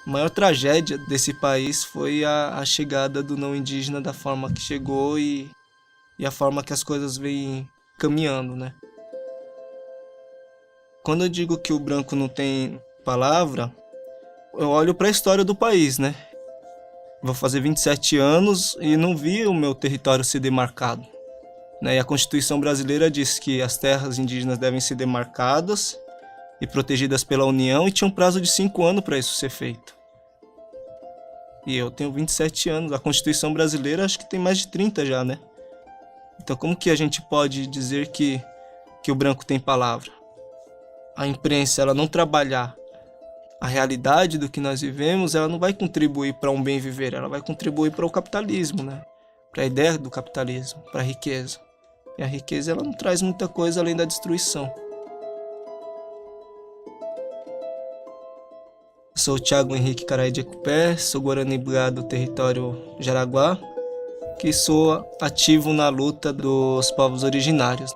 A maior tragédia desse país foi a chegada do não indígena da forma que chegou e a forma que as coisas vêm caminhando, né? Quando eu digo que o branco não tem palavra, eu olho para a história do país, né? Vou fazer 27 anos e não vi o meu território ser demarcado, né? E a Constituição brasileira diz que as terras indígenas devem ser demarcadas e protegidas pela União e tinha um prazo de 5 anos para isso ser feito. E eu tenho 27 anos, a Constituição brasileira acho que tem mais de 30 já, né? Então como que a gente pode dizer que o branco tem palavra? A imprensa, ela não trabalhar a realidade do que nós vivemos, ela não vai contribuir para um bem viver, ela vai contribuir para o capitalismo, né? Para a ideia do capitalismo, para a riqueza. E a riqueza, ela não traz muita coisa além da destruição. Sou o Thiago Henrique Carai de Ecupé, sou Guarani Bugá do território Jaraguá, que sou ativo na luta dos povos originários.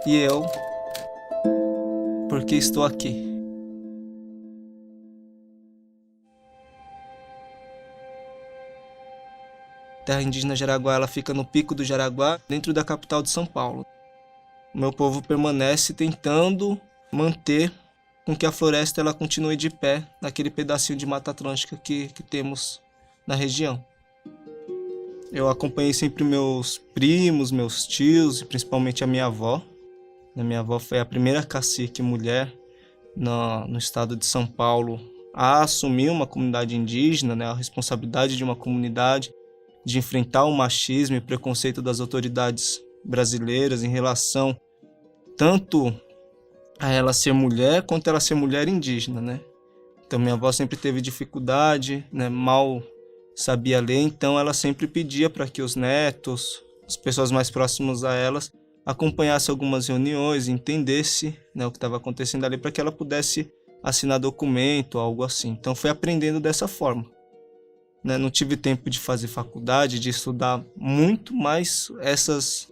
E eu, porque estou aqui. A terra indígena Jaraguá, ela fica no Pico do Jaraguá, dentro da capital de São Paulo. O meu povo permanece tentando manter com que a floresta ela continue de pé naquele pedacinho de Mata Atlântica que temos na região. Eu acompanhei sempre meus primos, meus tios e principalmente a minha avó. A minha avó foi a primeira cacique mulher no estado de São Paulo a assumir uma comunidade indígena, né, a responsabilidade de uma comunidade, de enfrentar o machismo e preconceito das autoridades brasileiras em relação tanto a ela ser mulher quanto ela ser mulher indígena, né? Então minha avó sempre teve dificuldade, né, mal sabia ler, então ela sempre pedia para que os netos, as pessoas mais próximas a elas, acompanhassem algumas reuniões, entendesse, né, o que estava acontecendo ali para que ela pudesse assinar documento, algo assim. Então foi aprendendo dessa forma. Né? Não tive tempo de fazer faculdade, de estudar muito, mas essas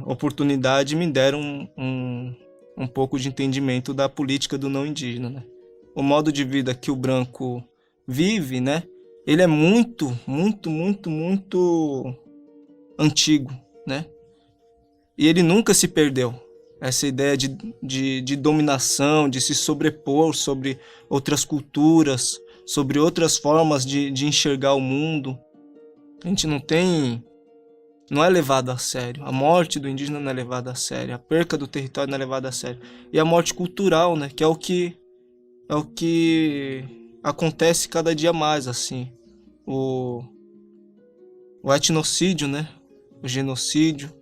oportunidades me deram um pouco de entendimento da política do não indígena. Né? O modo de vida que o branco vive, né? Ele é muito, muito, muito, muito antigo, né? E ele nunca se perdeu. Essa ideia de dominação, de se sobrepor sobre outras culturas, sobre outras formas de enxergar o mundo. A gente não é levado a sério. A morte do indígena não é levada a sério. A perca do território não é levada a sério. E a morte cultural, né, que é o que acontece cada dia mais, assim. O etnocídio, né, o genocídio.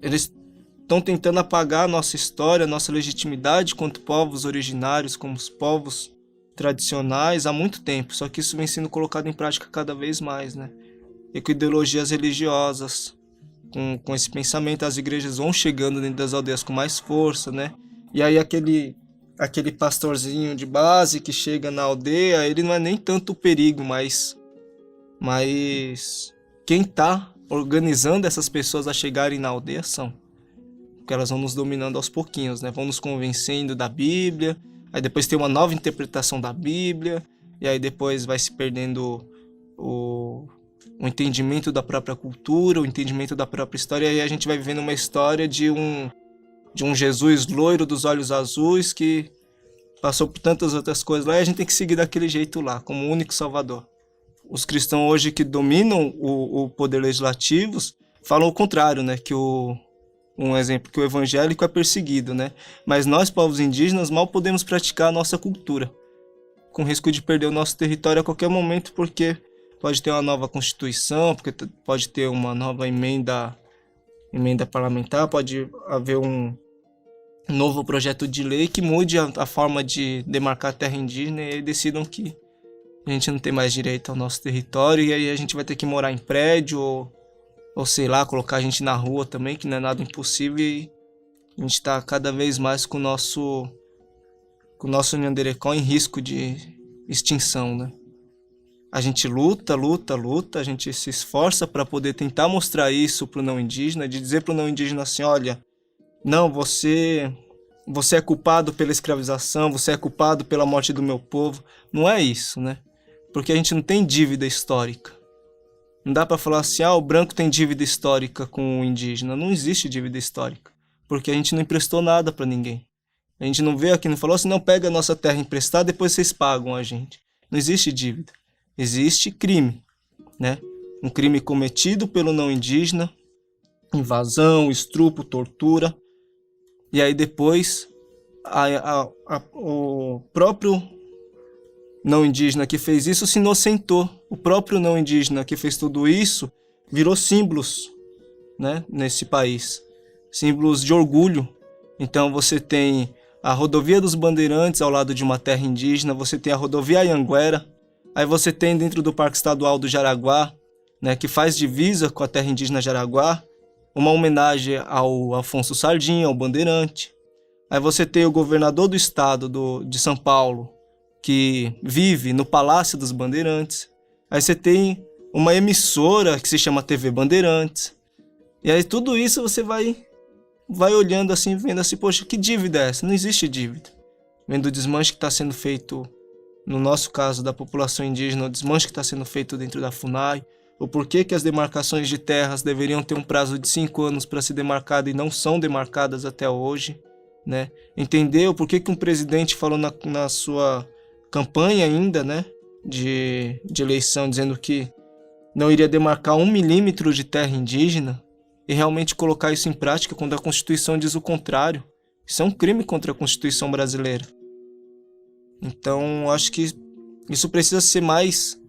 Eles estão tentando apagar a nossa história, a nossa legitimidade quanto povos originários, como os povos tradicionais há muito tempo, só que isso vem sendo colocado em prática cada vez mais, né? E com ideologias religiosas, com esse pensamento, as igrejas vão chegando dentro das aldeias com mais força, né? E aí aquele pastorzinho de base que chega na aldeia, ele não é nem tanto o perigo, mas quem está organizando essas pessoas a chegarem na aldeia são. Porque elas vão nos dominando aos pouquinhos, né? Vão nos convencendo da Bíblia, aí depois tem uma nova interpretação da Bíblia, e aí depois vai se perdendo o entendimento da própria cultura, o entendimento da própria história, e aí a gente vai vivendo uma história de um Jesus loiro dos olhos azuis que passou por tantas outras coisas lá, e a gente tem que seguir daquele jeito lá, como o único salvador. Os cristãos hoje que dominam o poder legislativo falam o contrário, né? Que um exemplo, que o evangélico é perseguido, né? Mas nós, povos indígenas, mal podemos praticar a nossa cultura, com risco de perder o nosso território a qualquer momento, porque pode ter uma nova constituição, porque pode ter uma nova emenda parlamentar, pode haver um novo projeto de lei que mude a forma de demarcar a terra indígena e decidam que a gente não tem mais direito ao nosso território e aí a gente vai ter que morar em prédio ou sei lá, colocar a gente na rua também, que não é nada impossível, e a gente está cada vez mais com o nosso Nhanderecó em risco de extinção, né? A gente luta, a gente se esforça para poder tentar mostrar isso para o não indígena, de dizer para o não indígena assim, olha, não, você é culpado pela escravização, você é culpado pela morte do meu povo. Não é isso, né? Porque a gente não tem dívida histórica. Não dá para falar assim, o branco tem dívida histórica com o indígena. Não existe dívida histórica, porque a gente não emprestou nada para ninguém. A gente não veio aqui e não falou assim, não, pega a nossa terra emprestada, depois vocês pagam a gente. Não existe dívida. Existe crime, né? Um crime cometido pelo não indígena, invasão, estupro, tortura. E aí depois o próprio não indígena que fez isso se inocentou. O próprio não indígena que fez tudo isso virou símbolos, né, nesse país. Símbolos de orgulho. Então você tem a rodovia dos Bandeirantes ao lado de uma terra indígena, você tem a rodovia Anhanguera, aí você tem dentro do Parque Estadual do Jaraguá, né, que faz divisa com a terra indígena Jaraguá, uma homenagem ao Afonso Sardinha, ao Bandeirante. Aí você tem o governador do estado de São Paulo, que vive no Palácio dos Bandeirantes. Aí você tem uma emissora que se chama TV Bandeirantes. E aí tudo isso você vai olhando assim, vendo assim, poxa, que dívida é essa? Não existe dívida. Vendo o desmanche que está sendo feito, no nosso caso, da população indígena, o desmanche que está sendo feito dentro da FUNAI, o porquê que as demarcações de terras deveriam ter um prazo de 5 anos para ser demarcada e não são demarcadas até hoje, né? Entender o porquê que um presidente falou na sua campanha ainda, né, de eleição, dizendo que não iria demarcar 1 milímetro de terra indígena e realmente colocar isso em prática quando a Constituição diz o contrário. Isso é um crime contra a Constituição brasileira. Então, acho que isso precisa ser mais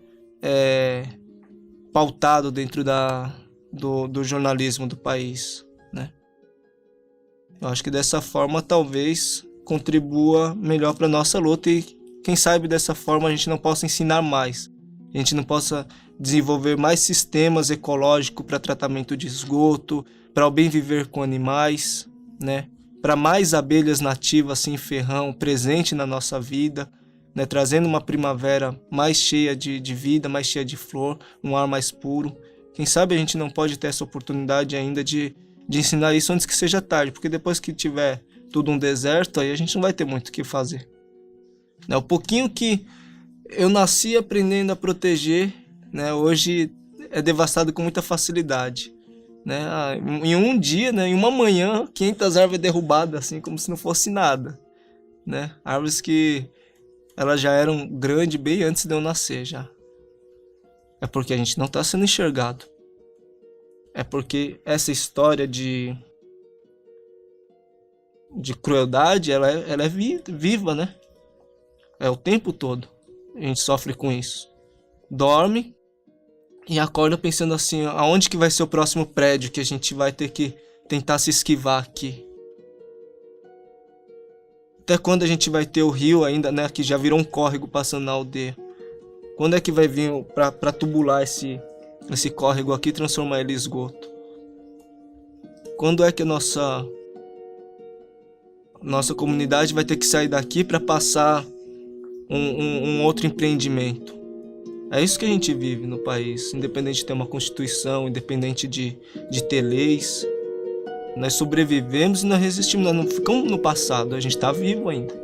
pautado dentro do jornalismo do país, né? Eu acho que dessa forma talvez contribua melhor para a nossa luta e quem sabe dessa forma a gente não possa ensinar mais, a gente não possa desenvolver mais sistemas ecológicos para tratamento de esgoto, para o bem viver com animais, né? Para mais abelhas nativas sem ferrão presente na nossa vida, né, trazendo uma primavera mais cheia de vida, mais cheia de flor, um ar mais puro. Quem sabe a gente não pode ter essa oportunidade ainda de ensinar isso antes que seja tarde, porque depois que tiver tudo um deserto, aí a gente não vai ter muito o que fazer. O pouquinho que eu nasci aprendendo a proteger, né, hoje é devastado com muita facilidade. Né? Em um dia, né, em uma manhã, 500 árvores derrubadas, assim, como se não fosse nada. Né? Árvores que elas já eram grandes bem antes de eu nascer já. É porque a gente não está sendo enxergado. É porque essa história de crueldade, ela é viva, né? É o tempo todo. A gente sofre com isso. Dorme e acorda pensando assim, aonde que vai ser o próximo prédio que a gente vai ter que tentar se esquivar aqui? Até quando a gente vai ter o rio ainda, né, que já virou um córrego passando na aldeia? Quando é que vai vir para tubular esse córrego aqui e transformar ele em esgoto? Quando é que a nossa comunidade vai ter que sair daqui para passar um outro empreendimento? É isso que a gente vive no país, independente de ter uma constituição, independente de ter leis. Nós sobrevivemos e nós resistimos, nós não ficamos no passado, a gente está vivo ainda.